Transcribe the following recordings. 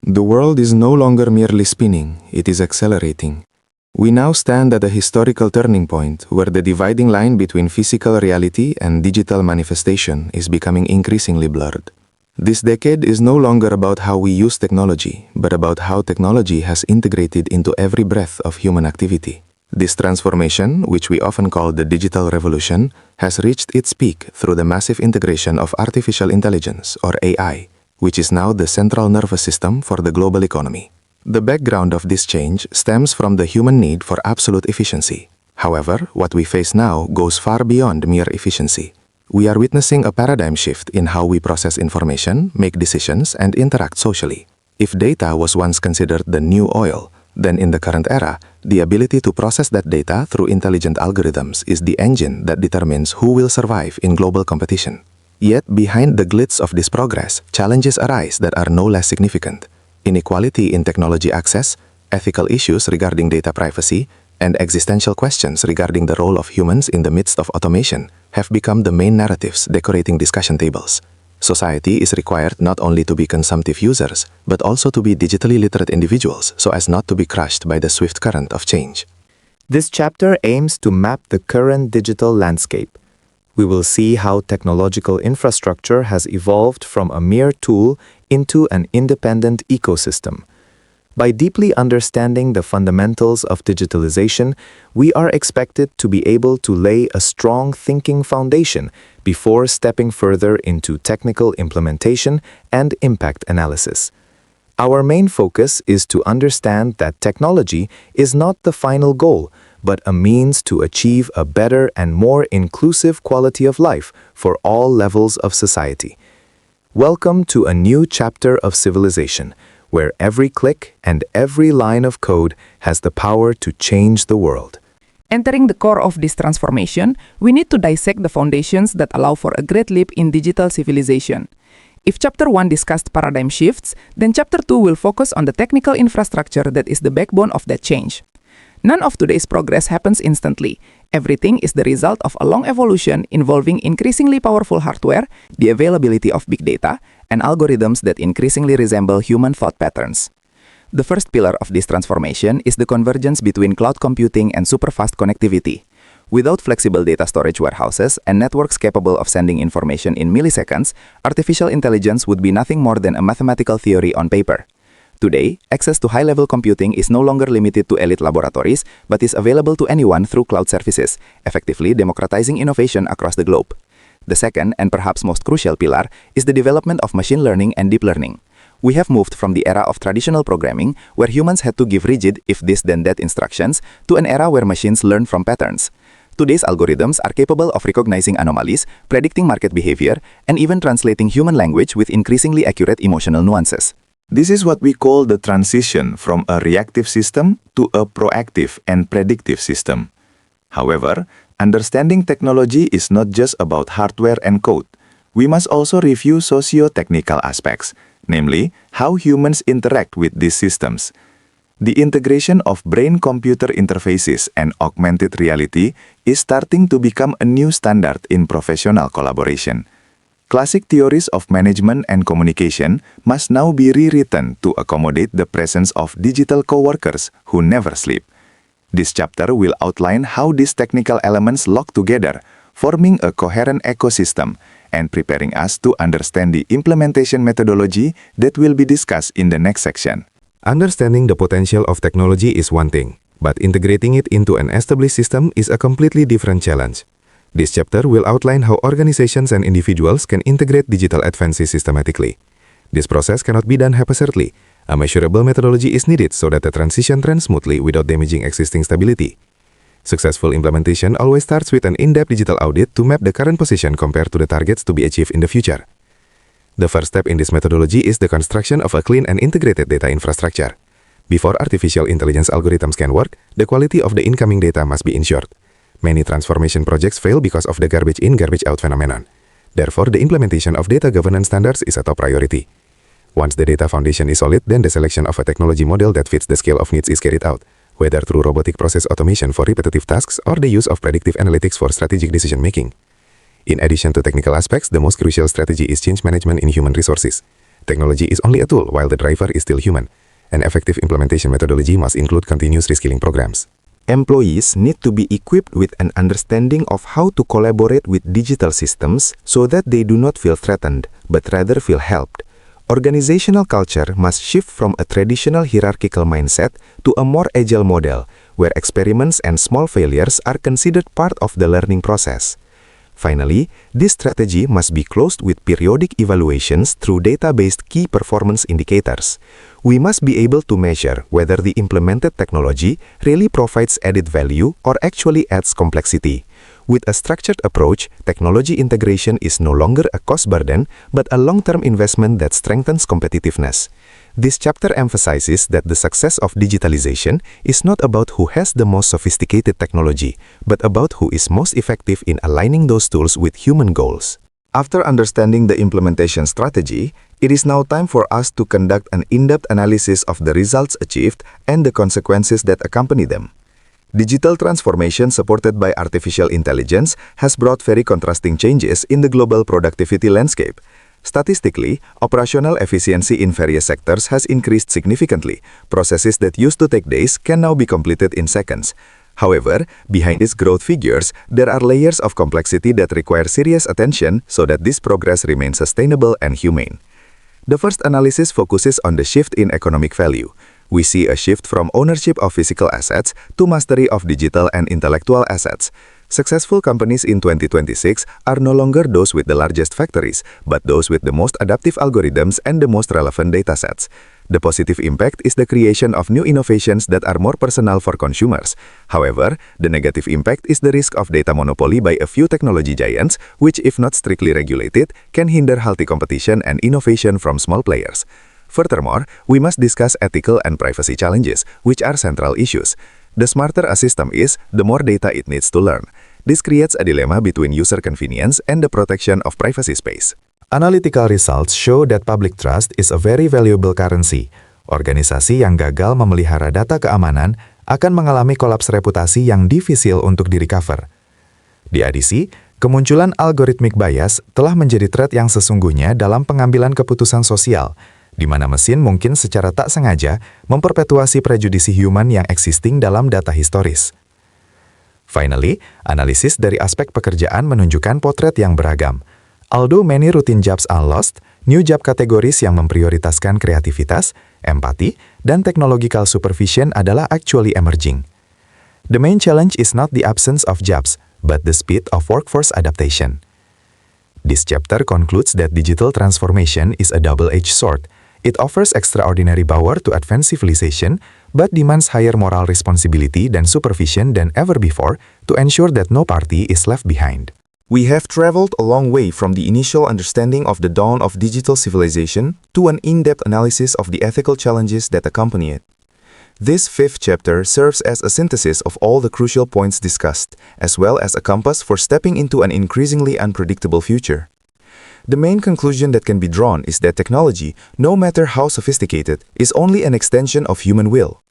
The world is no longer merely spinning, it is accelerating. We now stand at a historical turning point where the dividing line between physical reality and digital manifestation is becoming increasingly blurred. This decade is no longer about how we use technology, but about how technology has integrated into every breath of human activity. This transformation, which we often call the digital revolution, has reached its peak through the massive integration of artificial intelligence, or AI, which is now the central nervous system for the global economy. The background of this change stems from the human need for absolute efficiency. However, what we face now goes far beyond mere efficiency. We are witnessing a paradigm shift in how we process information, make decisions, and interact socially. If data was once considered the new oil, then in the current era, the ability to process that data through intelligent algorithms is the engine that determines who will survive in global competition. Yet, behind the glitz of this progress, challenges arise that are no less significant. Inequality in technology access, ethical issues regarding data privacy, and existential questions regarding the role of humans in the midst of automation have become the main narratives decorating discussion tables. Society is required not only to be consumptive users, but also to be digitally literate individuals so as not to be crushed by the swift current of change. This chapter aims to map the current digital landscape. We will see how technological infrastructure has evolved from a mere tool into an independent ecosystem. By deeply understanding the fundamentals of digitalization, we are expected to be able to lay a strong thinking foundation before stepping further into technical implementation and impact analysis. Our main focus is to understand that technology is not the final goal, but a means to achieve a better and more inclusive quality of life for all levels of society. Welcome to a new chapter of civilization, where every click and every line of code has the power to change the world. Entering the core of this transformation, we need to dissect the foundations that allow for a great leap in digital civilization. If Chapter 1 discussed paradigm shifts, then Chapter 2 will focus on the technical infrastructure that is the backbone of that change. None of today's progress happens instantly. Everything is the result of a long evolution involving increasingly powerful hardware, the availability of big data, and algorithms that increasingly resemble human thought patterns. The first pillar of this transformation is the convergence between cloud computing and superfast connectivity. Without flexible data storage warehouses and networks capable of sending information in milliseconds, artificial intelligence would be nothing more than a mathematical theory on paper. Today, access to high-level computing is no longer limited to elite laboratories, but is available to anyone through cloud services, effectively democratizing innovation across the globe. The second, and perhaps most crucial pillar, is the development of machine learning and deep learning. We have moved from the era of traditional programming, where humans had to give rigid if this then that instructions, to an era where machines learn from patterns. Today's algorithms are capable of recognizing anomalies, predicting market behavior, and even translating human language with increasingly accurate emotional nuances. This is what we call the transition from a reactive system to a proactive and predictive system. However, understanding technology is not just about hardware and code. We must also review socio-technical aspects, namely how humans interact with these systems. The integration of brain-computer interfaces and augmented reality is starting to become a new standard in professional collaboration. Classic theories of management and communication must now be rewritten to accommodate the presence of digital coworkers who never sleep. This chapter will outline how these technical elements lock together, forming a coherent ecosystem and preparing us to understand the implementation methodology that will be discussed in the next section. Understanding the potential of technology is one thing, but integrating it into an established system is a completely different challenge. This chapter will outline how organizations and individuals can integrate digital advances systematically. This process cannot be done haphazardly. A measurable methodology is needed so that the transition runs smoothly without damaging existing stability. Successful implementation always starts with an in-depth digital audit to map the current position compared to the targets to be achieved in the future. The first step in this methodology is the construction of a clean and integrated data infrastructure. Before artificial intelligence algorithms can work, the quality of the incoming data must be ensured. Many transformation projects fail because of the garbage in, garbage out phenomenon. Therefore, the implementation of data governance standards is a top priority. Once the data foundation is solid, then the selection of a technology model that fits the scale of needs is carried out, whether through robotic process automation for repetitive tasks or the use of predictive analytics for strategic decision-making. In addition to technical aspects, the most crucial strategy is change management in human resources. Technology is only a tool while the driver is still human. An effective implementation methodology must include continuous reskilling programs. Employees need to be equipped with an understanding of how to collaborate with digital systems so that they do not feel threatened, but rather feel helped. Organizational culture must shift from a traditional hierarchical mindset to a more agile model, where experiments and small failures are considered part of the learning process. Finally, this strategy must be closed with periodic evaluations through data-based key performance indicators. We must be able to measure whether the implemented technology really provides added value or actually adds complexity. With a structured approach, technology integration is no longer a cost burden, but a long-term investment that strengthens competitiveness. This chapter emphasizes that the success of digitalization is not about who has the most sophisticated technology, but about who is most effective in aligning those tools with human goals. After understanding the implementation strategy, it is now time for us to conduct an in-depth analysis of the results achieved and the consequences that accompany them. Digital transformation supported by artificial intelligence has brought very contrasting changes in the global productivity landscape. Statistically, operational efficiency in various sectors has increased significantly. Processes that used to take days can now be completed in seconds. However, behind these growth figures, there are layers of complexity that require serious attention so that this progress remains sustainable and humane. The first analysis focuses on the shift in economic value. We see a shift from ownership of physical assets to mastery of digital and intellectual assets. Successful companies in 2026 are no longer those with the largest factories, but those with the most adaptive algorithms and the most relevant datasets. The positive impact is the creation of new innovations that are more personal for consumers. However, the negative impact is the risk of data monopoly by a few technology giants, which, if not strictly regulated, can hinder healthy competition and innovation from small players. Furthermore, we must discuss ethical and privacy challenges, which are central issues. The smarter a system is, the more data it needs to learn. This creates a dilemma between user convenience and the protection of privacy space. Analytical results show that public trust is a very valuable currency. Organisasi yang gagal memelihara data keamanan akan mengalami kolaps reputasi yang difisil untuk direcover. Di adisi, kemunculan algorithmic bias telah menjadi threat yang sesungguhnya dalam pengambilan keputusan sosial, di mana mesin mungkin secara tak sengaja memperpetuasi prejudisi human yang existing dalam data historis. Finally, analisis dari aspek pekerjaan menunjukkan potret yang beragam. Although many routine jobs are lost, new job categories yang memprioritaskan kreativitas, empati, dan technological supervision adalah actually emerging. The main challenge is not the absence of jobs, but the speed of workforce adaptation. This chapter concludes that digital transformation is a double-edged sword. It offers extraordinary power to advance civilization, but demands higher moral responsibility and supervision than ever before to ensure that no party is left behind. We have traveled a long way from the initial understanding of the dawn of digital civilization to an in-depth analysis of the ethical challenges that accompany it. This fifth chapter serves as a synthesis of all the crucial points discussed, as well as a compass for stepping into an increasingly unpredictable future. The main conclusion that can be drawn is that technology, no matter how sophisticated, is only an extension of human will.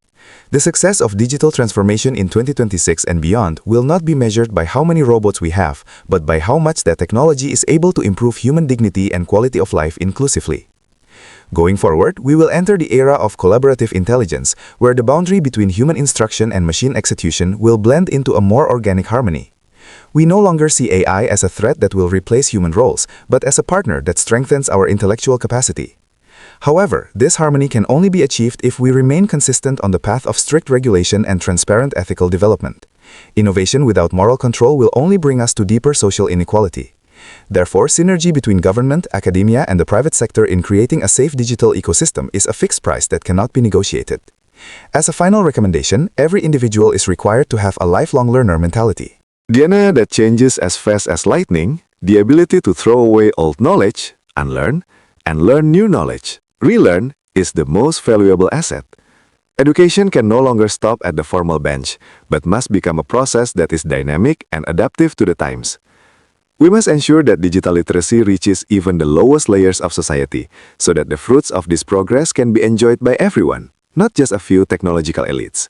The success of digital transformation in 2026 and beyond will not be measured by how many robots we have, but by how much that technology is able to improve human dignity and quality of life inclusively. Going forward, we will enter the era of collaborative intelligence, where the boundary between human instruction and machine execution will blend into a more organic harmony. We no longer see AI as a threat that will replace human roles, but as a partner that strengthens our intellectual capacity. However, this harmony can only be achieved if we remain consistent on the path of strict regulation and transparent ethical development. Innovation without moral control will only bring us to deeper social inequality. Therefore, synergy between government, academia, and the private sector in creating a safe digital ecosystem is a fixed price that cannot be negotiated. As a final recommendation, every individual is required to have a lifelong learner mentality. Dana that changes as fast as lightning, the ability to throw away old knowledge, unlearn, and learn new knowledge, relearn, is the most valuable asset. Education can no longer stop at the formal bench, but must become a process that is dynamic and adaptive to the times. We must ensure that digital literacy reaches even the lowest layers of society, so that the fruits of this progress can be enjoyed by everyone, not just a few technological elites.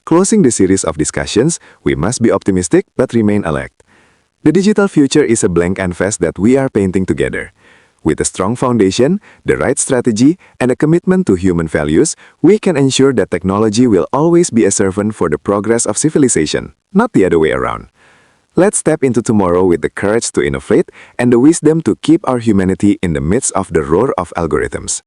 Closing the series of discussions, we must be optimistic but remain alert. The digital future is a blank canvas that we are painting together. With a strong foundation, the right strategy, and a commitment to human values, we can ensure that technology will always be a servant for the progress of civilization, not the other way around. Let's step into tomorrow with the courage to innovate and the wisdom to keep our humanity in the midst of the roar of algorithms.